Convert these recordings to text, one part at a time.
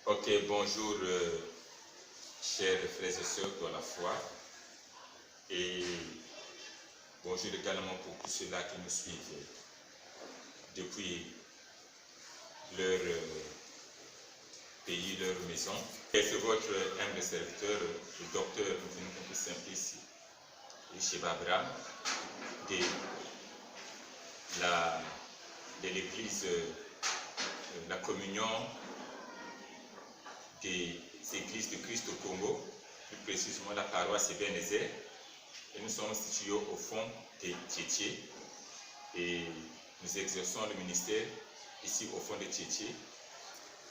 Ok, bonjour chers frères et sœurs dans la foi et bonjour également pour tous ceux-là qui nous suivent depuis leur pays, leur maison. Et c'est votre humble serviteur, le docteur Mouvenoukou Simplice Sheba Abraham de l'église, la communion des églises de Christ au Congo, plus précisément la paroisse Ebenezer. Et nous sommes situés au fond de Tietie et nous exerçons le ministère ici au fond de Tietie.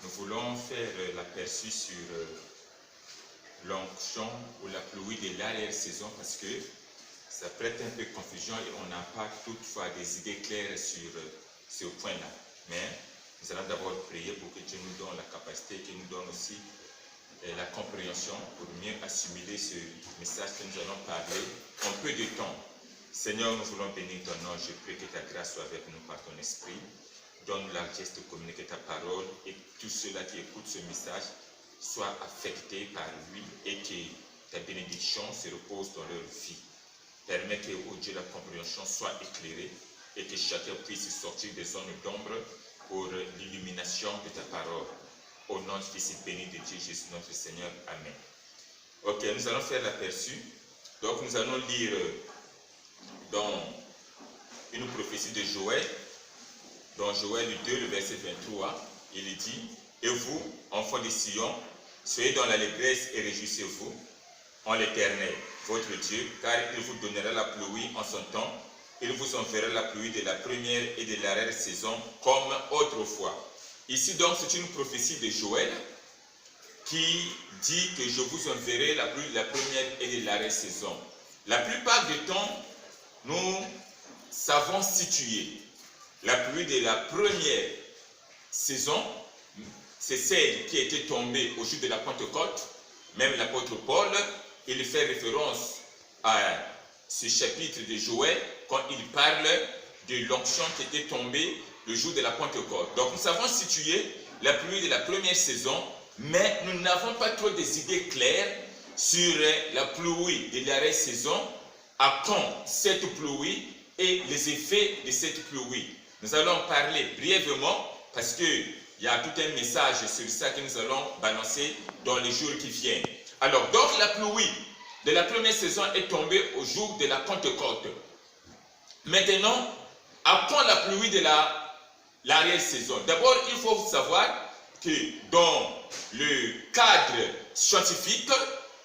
Nous voulons faire l'aperçu sur l'onction ou la pluie de l'arrière-saison parce que ça prête un peu de confusion et on n'a pas toutefois des idées claires sur ce point-là. Mais nous allons d'abord prier pour que Dieu nous donne la capacité, qu'il nous donne aussi la compréhension pour mieux assimiler ce message que nous allons parler en peu de temps. Seigneur, nous voulons bénir ton nom. Je prie que ta grâce soit avec nous par ton esprit. Donne-nous la geste de communiquer ta parole et que tous ceux-là qui écoutent ce message soient affectés par lui et que ta bénédiction se repose dans leur vie. Permets que, ô Dieu, la compréhension soit éclairée et que chacun puisse sortir des zones d'ombre pour l'illumination de ta parole. Au nom du Fils béni de Dieu Jésus notre Seigneur. Amen. Ok, nous allons faire l'aperçu. Donc nous allons lire dans une prophétie de Joël, dans Joël 2, le verset 23, il dit: « Et vous, enfants de Sion, soyez dans l'allégresse et réjouissez-vous en l'Éternel, votre Dieu, car il vous donnera la pluie en son temps. Il vous enverra la pluie de la première et de l'arrière-saison comme autrefois. » Ici donc c'est une prophétie de Joël qui dit que je vous enverrai la pluie de la première et de l'arrière-saison. La plupart du temps, nous savons situer la pluie de la première saison, c'est celle qui était tombée au jour de la Pentecôte. Même l'apôtre Paul, il fait référence à ce chapitre de Joël quand il parle de l'onction qui était tombée le jour de la Pentecôte. Donc nous savons situer la pluie de la première saison, mais nous n'avons pas trop des idées claires sur la pluie de l'arrière-saison, à quand cette pluie et les effets de cette pluie. Nous allons parler brièvement parce qu'il y a tout un message sur ça que nous allons balancer dans les jours qui viennent. Alors, donc la pluie de la première saison est tombée au jour de la Pentecôte. Maintenant, à quand la pluie de l'arrière-saison? D'abord, il faut savoir que dans le cadre scientifique,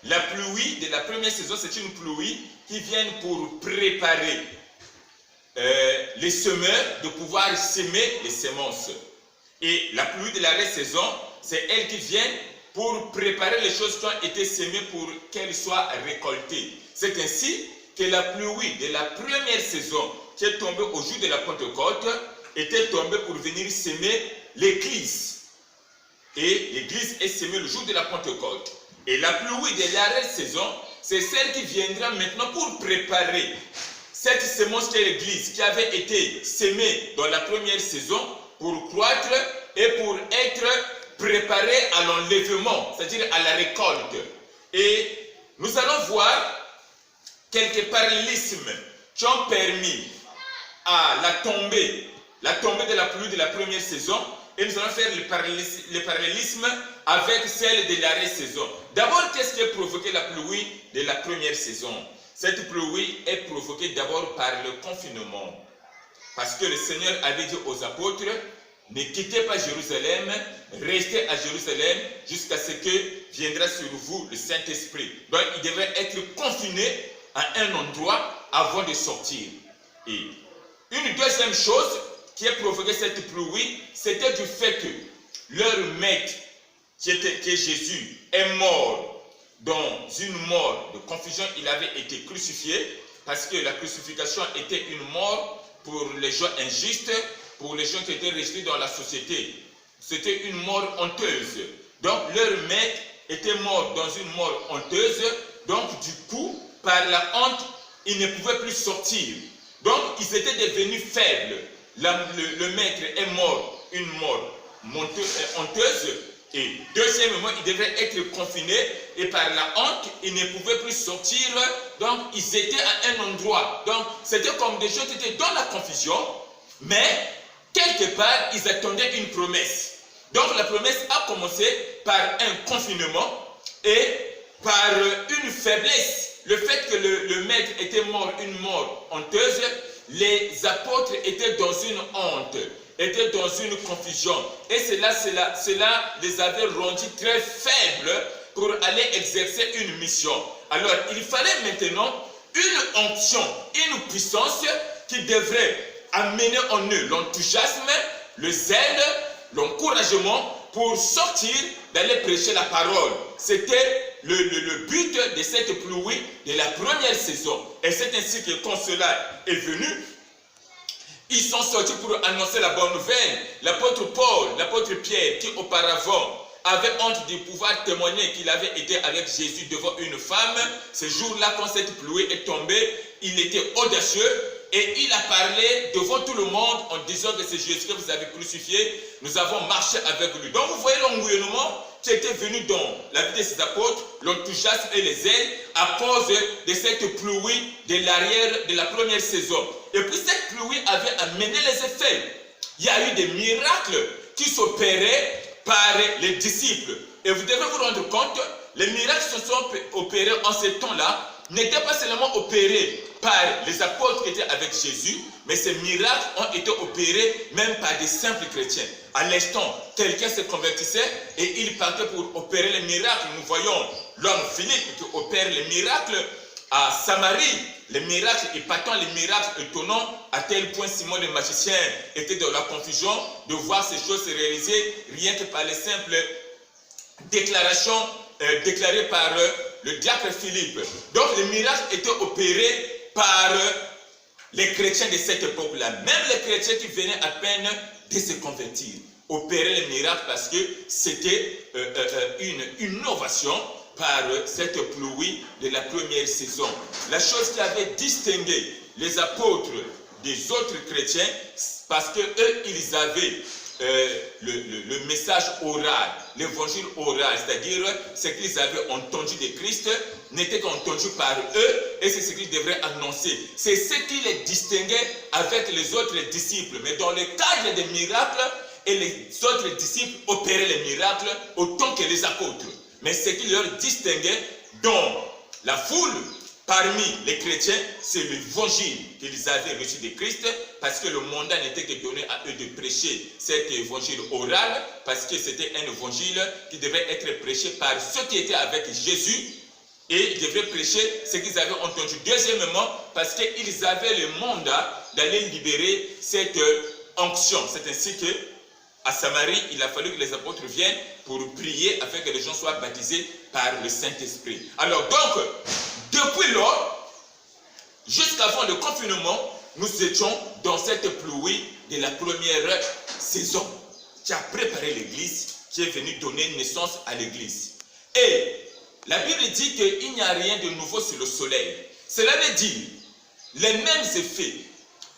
la pluie de la première saison, c'est une pluie qui vient pour préparer les semeurs de pouvoir s'aimer les semences. Et la pluie de l'arrière-saison, c'est elle qui vient pour préparer les choses qui ont été semées pour qu'elles soient récoltées. C'est ainsi que la pluie de la première saison qui est tombée au jour de la Pentecôte était tombée pour venir semer l'Église. Et l'Église est semée le jour de la Pentecôte. Et la pluie de l'arrière-saison, c'est celle qui viendra maintenant pour préparer cette semence qu'est l'Église, qui avait été semée dans la première saison pour croître et pour être préparée à l'enlèvement, c'est-à-dire à la récolte. Et nous allons voir quelques parallélismes qui ont permis à la tombée de la pluie de la première saison, et nous allons faire le parallélisme avec celle de l'arrière-saison. D'abord, qu'est-ce qui a provoqué la pluie de la première saison? Cette pluie est provoquée d'abord par le confinement. Parce que le Seigneur avait dit aux apôtres: ne quittez pas Jérusalem, restez à Jérusalem jusqu'à ce que viendra sur vous le Saint-Esprit. Donc, il devrait être confiné à un endroit avant de sortir. Et une deuxième chose qui a provoqué cette pluie, c'était du fait que leur maître, qui est Jésus, est mort dans une mort de confusion. Il avait été crucifié parce que la crucifixion était une mort pour les gens injustes, pour les gens qui étaient restés dans la société. C'était une mort honteuse. Donc leur maître était mort dans une mort honteuse. Donc du coup, par la honte, ils ne pouvaient plus sortir. Donc ils étaient devenus faibles. Le maître est mort une mort honteuse Et deuxièmement, ils devaient être confinés et par la honte, ils ne pouvaient plus sortir. Donc, ils étaient à un endroit. Donc, c'était comme des gens qui étaient dans la confusion, mais quelque part, ils attendaient une promesse. Donc, la promesse a commencé par un confinement et par une faiblesse. Le fait que le maître était mort, une mort honteuse, les apôtres étaient dans une honte, étaient dans une confusion. Et cela les avait rendus très faibles pour aller exercer une mission. Alors, il fallait maintenant une onction, une puissance qui devrait amener en eux l'enthousiasme, le zèle, l'encouragement pour sortir, d'aller prêcher la parole. C'était le but de cette pluie de la première saison. Et c'est ainsi que quand cela est venu, ils sont sortis pour annoncer la bonne nouvelle. L'apôtre Paul, l'apôtre Pierre, qui auparavant avait honte de pouvoir témoigner qu'il avait été avec Jésus devant une femme, ce jour-là, quand cette pluie est tombée, il était audacieux et il a parlé devant tout le monde en disant que c'est Jésus que vous avez crucifié, nous avons marché avec lui. Donc vous voyez l'engouement qui était venu dans la vie de ses apôtres, l'enthousiasme et les ailes à cause de cette pluie de l'arrière de la première saison. Et puis cette pluie avait amené les effets. Il y a eu des miracles qui s'opéraient par les disciples. Et vous devez vous rendre compte, les miracles qui se sont opérés en ce temps-là n'étaient pas seulement opérés par les apôtres qui étaient avec Jésus, mais ces miracles ont été opérés même par des simples chrétiens. À l'instant, quelqu'un se convertissait et il partait pour opérer les miracles. Nous voyons l'homme Philippe qui opère les miracles à Samarie, les miracles épatants, les miracles étonnants, à tel point Simon le magicien était dans la confusion de voir ces choses se réaliser rien que par les simples déclarations déclarées par le diacre Philippe. Donc les miracles étaient opérés par les chrétiens de cette époque-là. Même les chrétiens qui venaient à peine de se convertir opéraient les miracles parce que c'était une innovation par cette pluie de la première saison. La chose qui avait distingué les apôtres des autres chrétiens, parce que eux, ils avaient le message oral, l'évangile oral, c'est-à-dire ce qu'ils avaient entendu de Christ n'était qu'entendu par eux et c'est ce qu'ils devraient annoncer. C'est ce qui les distinguait avec les autres disciples. Mais dans le cadre des miracles, et les autres disciples opéraient les miracles autant que les apôtres. Mais ce qui leur distinguait dans la foule, parmi les chrétiens, c'est l'évangile qu'ils avaient reçu de Christ, parce que le mandat n'était que donné à eux de prêcher cet évangile oral, parce que c'était un évangile qui devait être prêché par ceux qui étaient avec Jésus, et ils devraient prêcher ce qu'ils avaient entendu. Deuxièmement, parce qu'ils avaient le mandat d'aller libérer cette onction. C'est ainsi que à Samarie, il a fallu que les apôtres viennent pour prier afin que les gens soient baptisés par le Saint-Esprit. Alors donc, depuis lors, jusqu'avant le confinement, nous étions dans cette pluie de la première saison qui a préparé l'Église, qui est venue donner naissance à l'Église. Et la Bible dit qu'il n'y a rien de nouveau sur le soleil. Cela veut dire les mêmes effets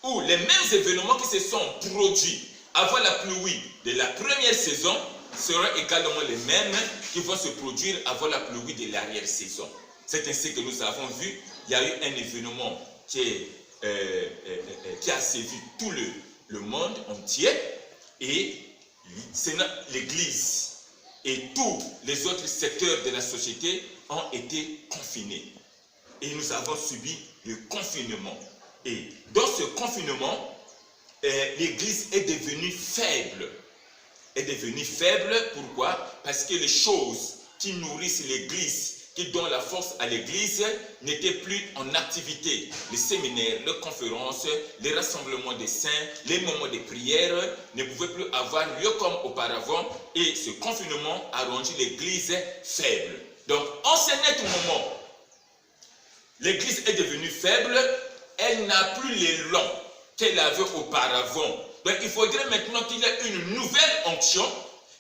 ou les mêmes événements qui se sont produits avant la pluie de la première saison seront également les mêmes qui vont se produire avant la pluie de l'arrière-saison. C'est ainsi que nous avons vu, il y a eu un événement qui a sévi tout le monde entier et l'Église et tous les autres secteurs de la société ont été confinés. Et nous avons subi le confinement. Et dans ce confinement, l'Église est devenue faible. Est devenue faible, pourquoi? Parce que les choses qui nourrissent l'Église, qui donnent la force à l'Église, n'étaient plus en activité. Les séminaires, les conférences, les rassemblements des saints, les moments de prière ne pouvaient plus avoir lieu comme auparavant et ce confinement a rendu l'Église faible. Donc, en ce net moment, l'Église est devenue faible, elle n'a plus l'élan qu'elle avait auparavant. Donc il faudrait maintenant qu'il y ait une nouvelle onction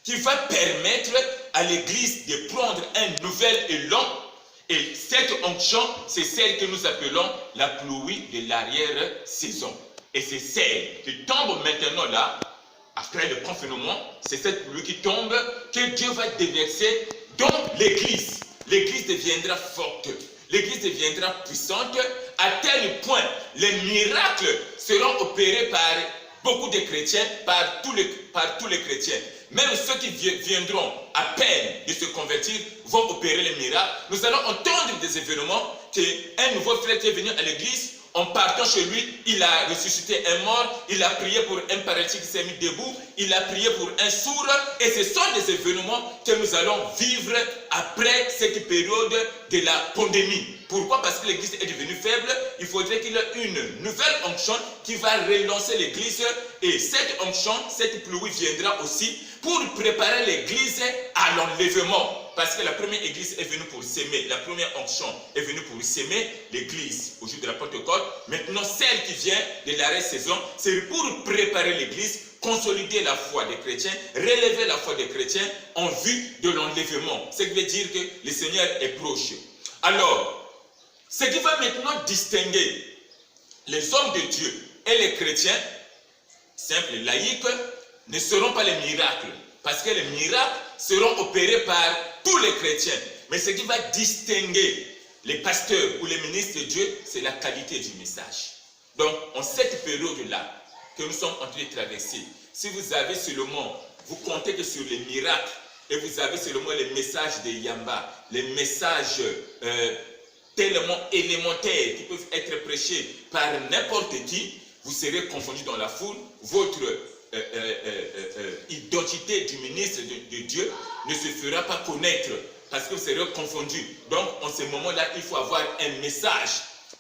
qui va permettre à l'Église de prendre un nouvel élan. Et cette onction, c'est celle que nous appelons la pluie de l'arrière-saison. Et c'est celle qui tombe maintenant là, après le confinement, c'est cette pluie qui tombe que Dieu va déverser dans l'Église. L'Église deviendra forte, l'Église deviendra puissante, à tel point les miracles seront opérés par beaucoup de chrétiens, par tous les chrétiens. Même ceux qui viendront à peine de se convertir vont opérer les miracles. Nous allons entendre des événements qu'un nouveau frère qui est venu à l'église, en partant chez lui, il a ressuscité un mort, il a prié pour un paralytique qui s'est mis debout, il a prié pour un sourd, et ce sont des événements que nous allons vivre après cette période de la pandémie. Pourquoi? Parce que l'église est devenue faible, il faudrait qu'il y ait une nouvelle onction qui va relancer l'église, et cette onction, cette pluie viendra aussi pour préparer l'église à l'enlèvement. Parce que la première église est venue pour s'aimer, la première onction est venue pour s'aimer, l'église au jour de la Pentecôte. Maintenant, celle qui vient de l'arrêt-saison, c'est pour préparer l'église, consolider la foi des chrétiens, relever la foi des chrétiens en vue de l'enlèvement. Ce qui veut dire que le Seigneur est proche. Alors, ce qui va maintenant distinguer les hommes de Dieu et les chrétiens, simples et laïcs, ne seront pas les miracles. Parce que les miracles seront opérés par tous les chrétiens. Mais ce qui va distinguer les pasteurs ou les ministres de Dieu, c'est la qualité du message. Donc, en cette période-là que nous sommes en train de traverser, si vous avez seulement, vous comptez que sur les miracles, et vous avez seulement les messages de Yamba, les messages tellement élémentaires qui peuvent être prêchés par n'importe qui, vous serez confondus dans la foule, votre identité du ministre de Dieu ne se fera pas connaître parce que vous serez confondus. Donc, en ce moment-là, il faut avoir un message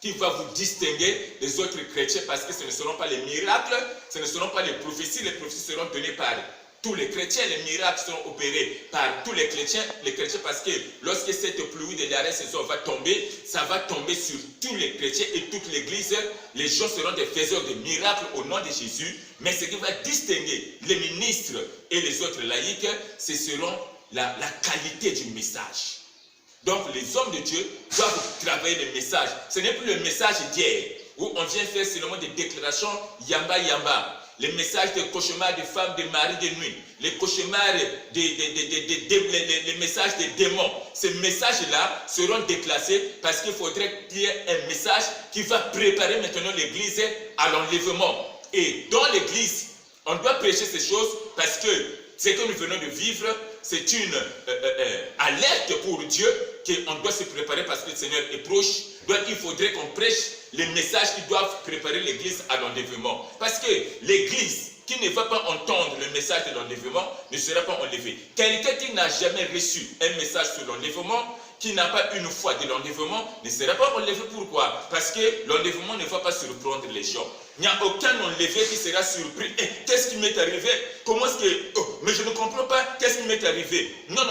qui va vous distinguer des autres chrétiens parce que ce ne seront pas les miracles, ce ne seront pas les prophéties seront données par tous les chrétiens, les miracles seront opérés par tous les chrétiens parce que lorsque cette pluie de l'arrêt-saison va tomber, ça va tomber sur tous les chrétiens et toute l'église. Les gens seront des faiseurs de miracles au nom de Jésus, mais ce qui va distinguer les ministres et les autres laïcs, ce seront la qualité du message. Donc les hommes de Dieu doivent travailler le message. Ce n'est plus le message d'hier où on vient faire seulement des déclarations yamba. Les messages de cauchemars des femmes, des maris de nuit, les cauchemars, les messages des démons. Ces messages-là seront déclassés parce qu'il faudrait qu'il y ait un message qui va préparer maintenant l'église à l'enlèvement. Et dans l'église, on doit prêcher ces choses parce que ce que nous venons de vivre, c'est une alerte pour Dieu qu'on doit se préparer parce que le Seigneur est proche. Donc il faudrait qu'on prêche les messages qui doivent préparer l'église à l'enlèvement. Parce que l'église qui ne va pas entendre le message de l'enlèvement ne sera pas enlevée. Quelqu'un qui n'a jamais reçu un message sur l'enlèvement, qui n'a pas une foi de l'enlèvement, ne sera pas enlevé. Pourquoi? Parce que l'enlèvement ne va pas surprendre les gens. Il n'y a aucun enlevé qui sera surpris. Qu'est-ce qui m'est arrivé? Comment est-ce que... Oh, mais je ne comprends pas. Qu'est-ce qui m'est arrivé? Non.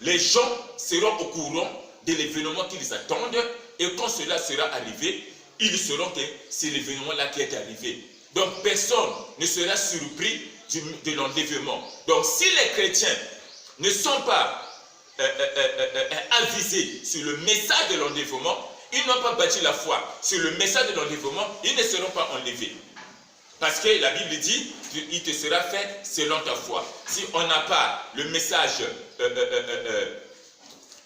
Les gens seront au courant de l'événement qu'ils attendent. Et quand cela sera arrivé, ils sauront que c'est l'événement-là qui est arrivé. Donc personne ne sera surpris de l'enlèvement. Donc si les chrétiens ne sont pas avisés sur le message de l'enlèvement, ils n'ont pas bâti la foi sur le message de l'enlèvement, ils ne seront pas enlevés. Parce que la Bible dit, il te sera fait selon ta foi. Si on n'a pas le message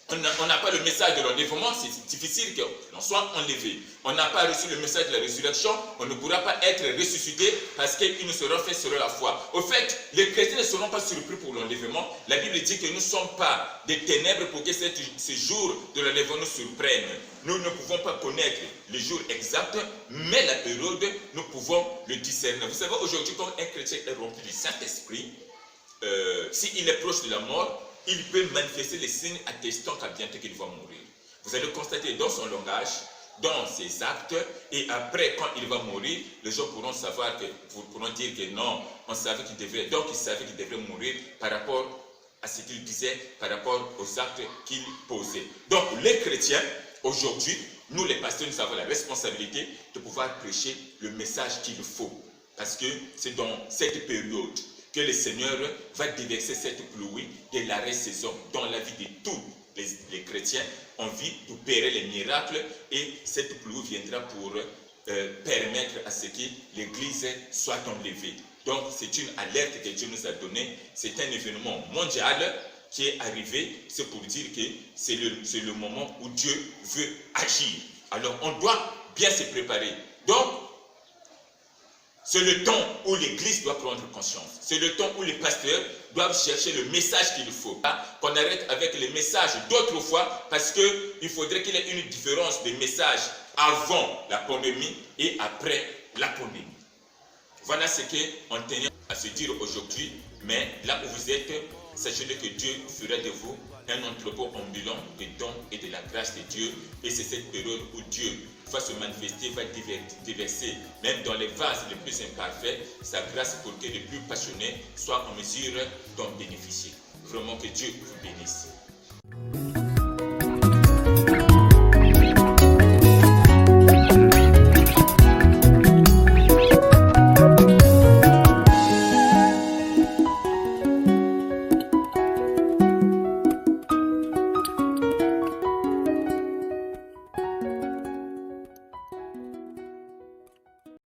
on n'a pas le message de l'enlèvement, c'est difficile qu'on soit enlevé. On n'a pas reçu le message de la résurrection, on ne pourra pas être ressuscité parce qu'il nous sera fait selon la foi. Au fait, les chrétiens ne seront pas surpris pour l'enlèvement. La Bible dit que nous ne sommes pas des ténèbres pour que ce jour de l'enlèvement nous surprenne. Nous ne pouvons pas connaître le jour exact, mais la période, nous pouvons le discerner. Vous savez, aujourd'hui, quand un chrétien est rempli du Saint-Esprit, s'il est proche de la mort, il peut manifester les signes attestant qu'à bientôt qu'il va mourir. Vous allez constater dans son langage, dans ses actes, et après, quand il va mourir, les gens pourront savoir pourront dire que non, on savait qu'il devrait, donc il savait qu'il devrait mourir par rapport à ce qu'il disait, par rapport aux actes qu'il posait. Donc, les chrétiens, aujourd'hui, nous les pasteurs, nous avons la responsabilité de pouvoir prêcher le message qu'il faut. Parce que c'est dans cette période que le Seigneur va déverser cette pluie de l'arrêt-saison dans la vie de tous les chrétiens en vue d'opérer les miracles, et cette pluie viendra pour permettre à ce que l'Église soit enlevée. Donc c'est une alerte que Dieu nous a donnée. C'est un événement mondial qui est arrivé. C'est pour dire que c'est le moment où Dieu veut agir. Alors on doit bien se préparer. Donc c'est le temps où l'Église doit prendre conscience. C'est le temps où les pasteurs doivent chercher le message qu'il faut. Qu'on arrête avec les messages d'autrefois, parce qu'il faudrait qu'il y ait une différence des messages avant la pandémie et après la pandémie. Voilà ce qu'on tenait à se dire aujourd'hui. Mais là où vous êtes, sachez que Dieu fera de vous un entrepôt ambulant de dons et de la grâce de Dieu. Et c'est cette période où Dieu va se manifester, va déverser, même dans les vases les plus imparfaits, sa grâce pour que les plus passionnés soient en mesure d'en bénéficier. Vraiment que Dieu vous bénisse.